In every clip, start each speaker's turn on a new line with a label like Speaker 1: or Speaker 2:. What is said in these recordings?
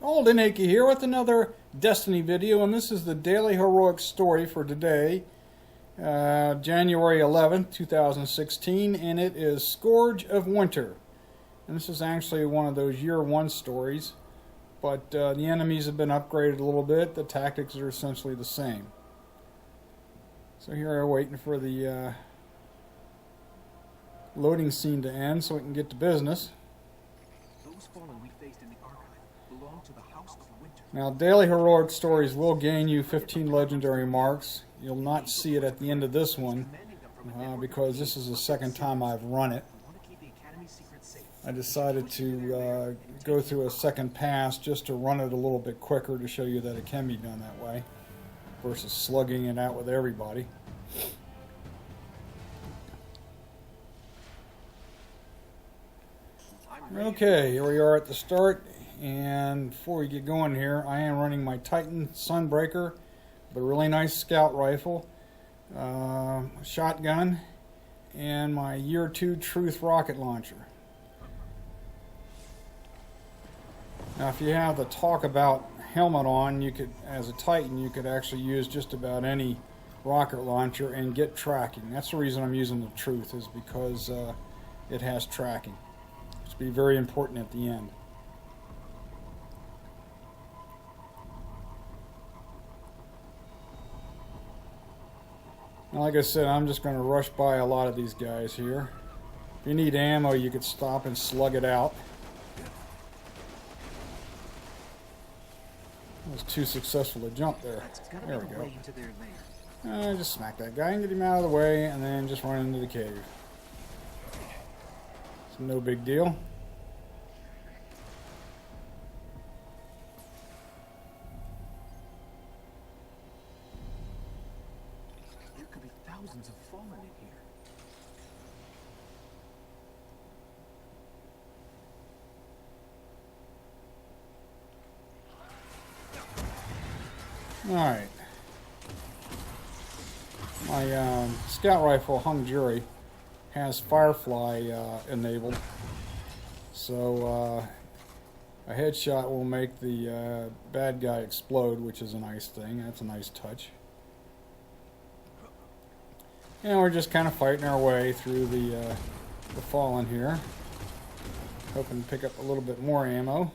Speaker 1: Old Inaki here with another Destiny video, and this is the daily heroic story for today, January 11th, 2016, and it is Scourge of Winter. And this is actually one of those year one stories, but the enemies have been upgraded a little bit. The tactics are essentially the same. So here we're waiting for the loading scene to end so we can get to business.
Speaker 2: Those fallen we faced in the archive belong to the House of Winter.
Speaker 1: Now, daily heroic stories will gain you 15 legendary marks. You'll not see it at the end of this one because this is the second time I've run it. I decided to go through a second pass just to run it a little bit quicker to show you that it can be done that way versus slugging it out with everybody. Okay, here we are at the start, and before we get going here, I am running my Titan Sunbreaker with a really nice scout rifle, shotgun, and my Year 2 Truth rocket launcher. Now, if you have the talk about helmet on, you could, as a Titan, you could actually use just about any rocket launcher and get tracking. That's the reason I'm using the Truth, is because it has tracking. Which will be very important at the end. Now, like I said, I'm just going to rush by a lot of these guys here. If you need ammo, you could stop and slug it out. I was too successful to jump there. There we go. Just smack that guy and get him out of the way, and then just run into the cave. It's no big deal.
Speaker 2: There could be thousands of fallen in here.
Speaker 1: Alright. My scout rifle hung jury has Firefly enabled, so a headshot will make the bad guy explode, which is a nice thing. That's a nice touch. And we're just kind of fighting our way through the fallen here, hoping to pick up a little bit more ammo.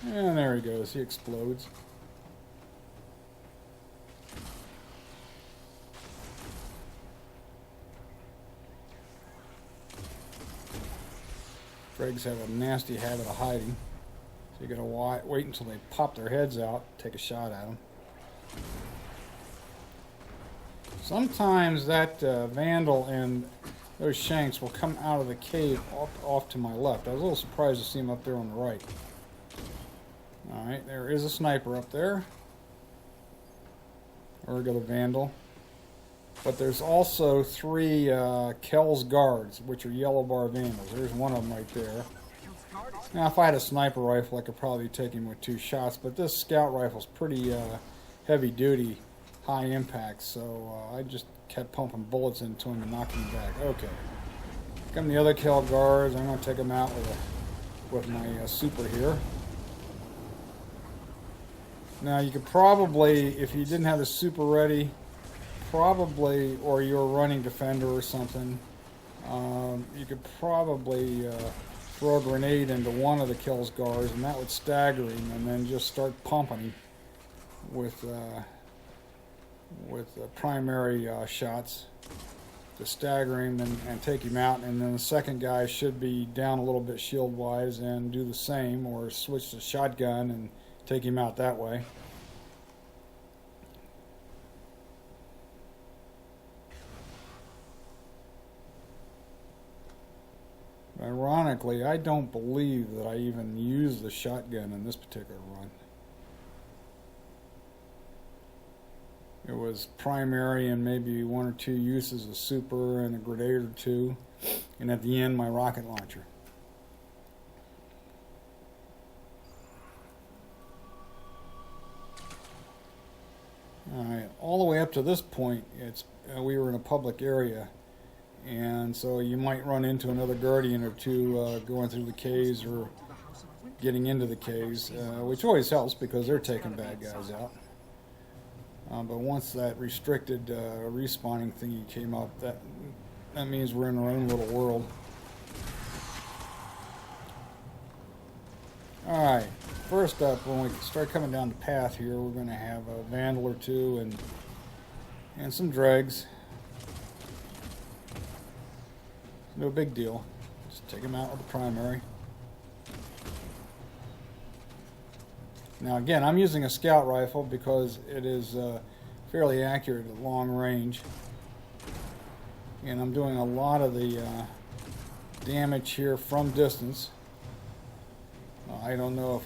Speaker 1: And there he goes, he explodes. Dregs have a nasty habit of hiding, so you gotta wait until they pop their heads out, take a shot at them. Sometimes that Vandal and those Shanks will come out of the cave off to my left. I was a little surprised to see him up there on the right. Alright, there is a sniper up there. Or we got a Vandal. But there's also 3 Kel's Guards, which are yellow bar Vandals. There's one of them right there. Now, if I had a sniper rifle, I could probably take him with 2 shots, but this scout rifle's pretty heavy duty, high impact, so I just kept pumping bullets into him and knocking him back. Okay. Come the other Kel Guards. I'm going to take them out with my super here. Now, you could probably, if you didn't have the super ready, probably, or you're running Defender or something, you could probably throw a grenade into one of the Kel's Guards, and that would stagger him, and then just start pumping him with primary shots to stagger him and take him out, and then the second guy should be down a little bit shield-wise and do the same, or switch to shotgun and take him out that way. Ironically, I don't believe that I even used the shotgun in this particular run. It was primary and maybe 1 or 2 uses of super and a grenade or 2, and at the end my rocket launcher. Alright, all the way up to this point, we were in a public area, and so you might run into another guardian or two going through the caves or getting into the caves, which always helps because they're taking bad guys out. But once that restricted respawning thingy came up, that means we're in our own little world. Alright, first up, when we start coming down the path here, we're going to have a vandal or two and some dregs. No big deal. Just take them out with the primary. Now again, I'm using a scout rifle because it is fairly accurate at long range. And I'm doing a lot of the damage here from distance. I don't know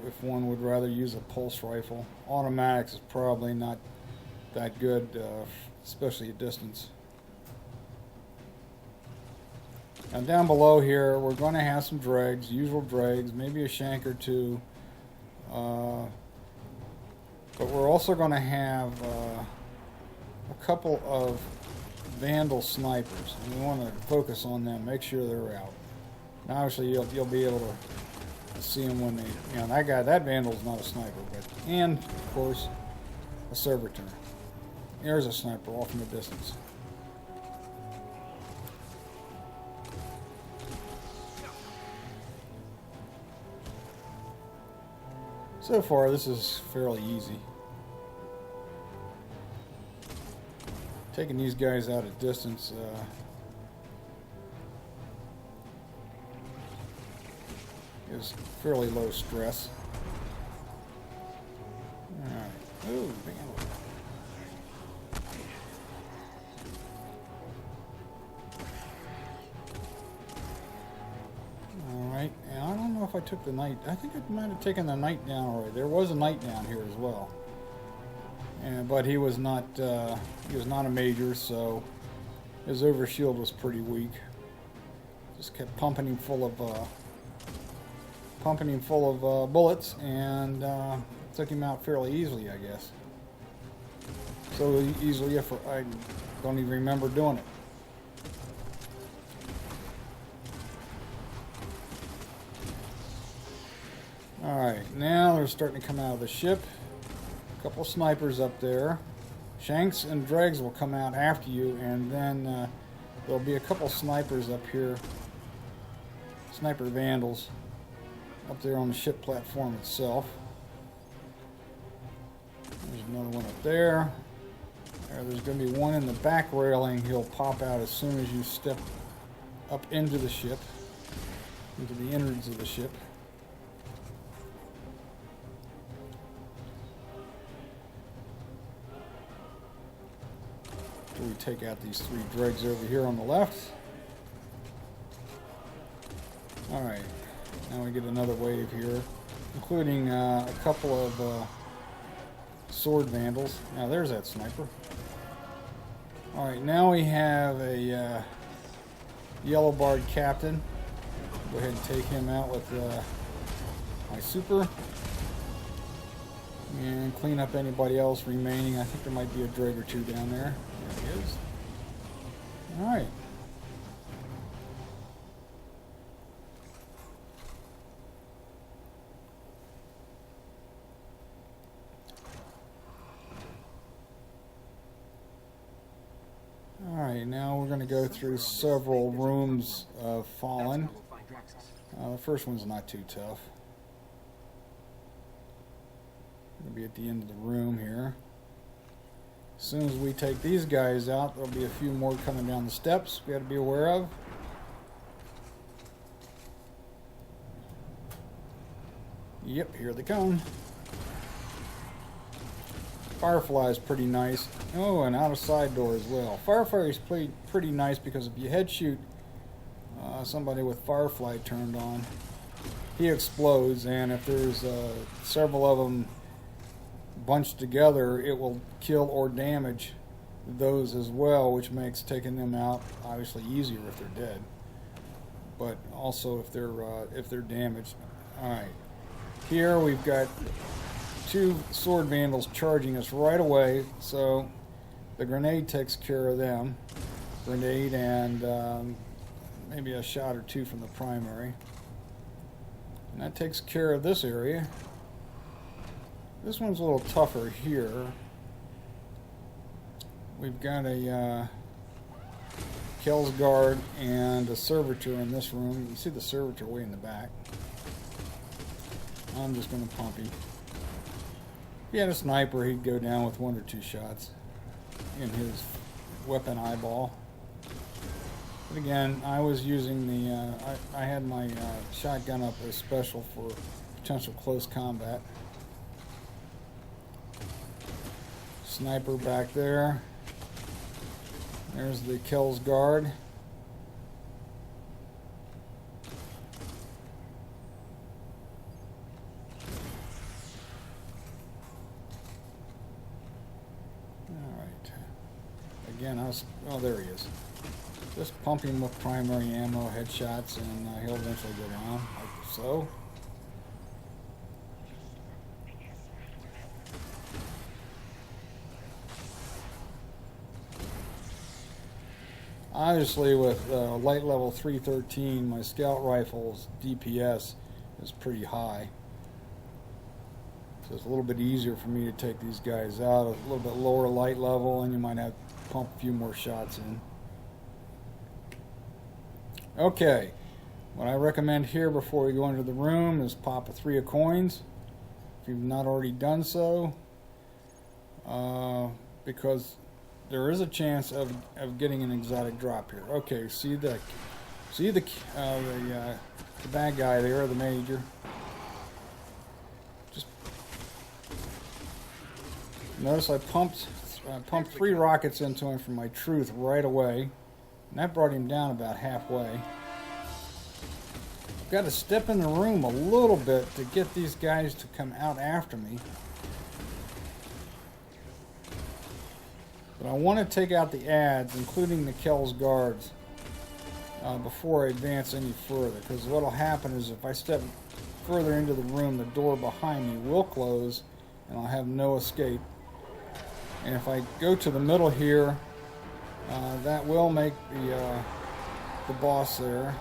Speaker 1: if one would rather use a pulse rifle. Automatics is probably not that good, especially at distance. Now down below here, we're going to have some dregs, usual dregs, maybe a shank or two. But we're also going to have a couple of vandal snipers, and we want to focus on them, make sure they're out. Now obviously you'll be able to see them when they, that vandal's not a sniper, and of course a servitor. There's a sniper off in the distance. So far, this is fairly easy. Taking these guys out at distance is fairly low stress. Alright. Ooh, damn. Alright, and I don't know if I took the knight. I think I might have taken the knight down already. There was a knight down here as well. But he was not a major, so his overshield was pretty weak. Just kept pumping him full of bullets, and took him out fairly easily, I guess. So easily, if I don't even remember doing it. Alright, now they're starting to come out of the ship. A couple of snipers up there. Shanks and dregs will come out after you, and then there'll be a couple snipers up here. Sniper vandals up there on the ship platform itself. There's another one up there. There's going to be one in the back railing. He'll pop out as soon as you step up into the ship, into the innards of the ship. We take out these three dregs over here on the left. Alright, now we get another wave here, including a couple of sword vandals. Now there's that sniper. Alright, now we have a yellow barred captain. Go ahead and take him out with my super. And clean up anybody else remaining. I think there might be a dreg or two down there. There he is. Alright. Alright, now we're going to go through several rooms of Fallen. The first one's not too tough. Going to be at the end of the room here. As soon as we take these guys out, there'll be a few more coming down the steps we got to be aware of. Yep, here they come. Firefly is pretty nice. Oh, and out a side door as well. Firefly is pretty nice because if you head shoot somebody with Firefly turned on, he explodes, and if there's several of them bunched together, it will kill or damage those as well, which makes taking them out obviously easier if they're dead, but also if they're damaged. All right, here we've got two sword vandals charging us right away, so the grenade takes care of them. Grenade and maybe a shot or two from the primary. And that takes care of this area. This one's a little tougher here. We've got a Kel's Guard and a Servitor in this room. You see the Servitor way in the back. I'm just going to pump him. If he had a sniper, he'd go down with 1 or 2 shots in his weapon eyeball. But again, I was using the, I had my shotgun up as special for potential close combat. Sniper back there. There's the Kel's Guard. Alright. Again, oh, there he is. Just pump him with primary ammo, headshots, and he'll eventually go down, like so. Obviously, with light level 313, my scout rifle's DPS is pretty high. So it's a little bit easier for me to take these guys out. A little bit lower light level, and you might have to pump a few more shots in. Okay, what I recommend here before we go into the room is pop a 3 of coins, if you've not already done so, because there is a chance of getting an exotic drop here. Okay, see the bad guy there, the major. Just notice I pumped 3 rockets into him from my truth right away, and that brought him down about halfway. I've got to step in the room a little bit to get these guys to come out after me. But I want to take out the adds, including the Kel's Guards, before I advance any further. Because what will happen is if I step further into the room, the door behind me will close, and I'll have no escape. And if I go to the middle here, that will make the boss there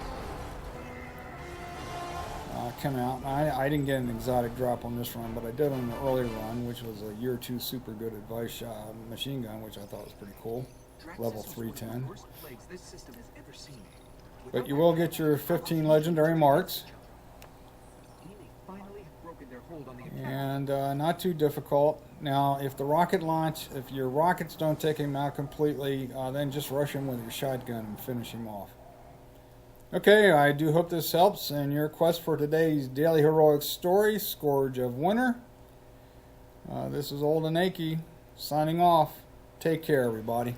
Speaker 1: come out. I didn't get an exotic drop on this run, but I did on the early run, which was a year 2 super good advice machine gun, which I thought was pretty cool. Level 310. But you will get your 15 legendary marks. And not too difficult. Now, if your rockets don't take him out completely, then just rush him with your shotgun and finish him off. Okay, I do hope this helps in your quest for today's daily heroic story, Scourge of Winter. This is Old and Achy signing off. Take care, everybody.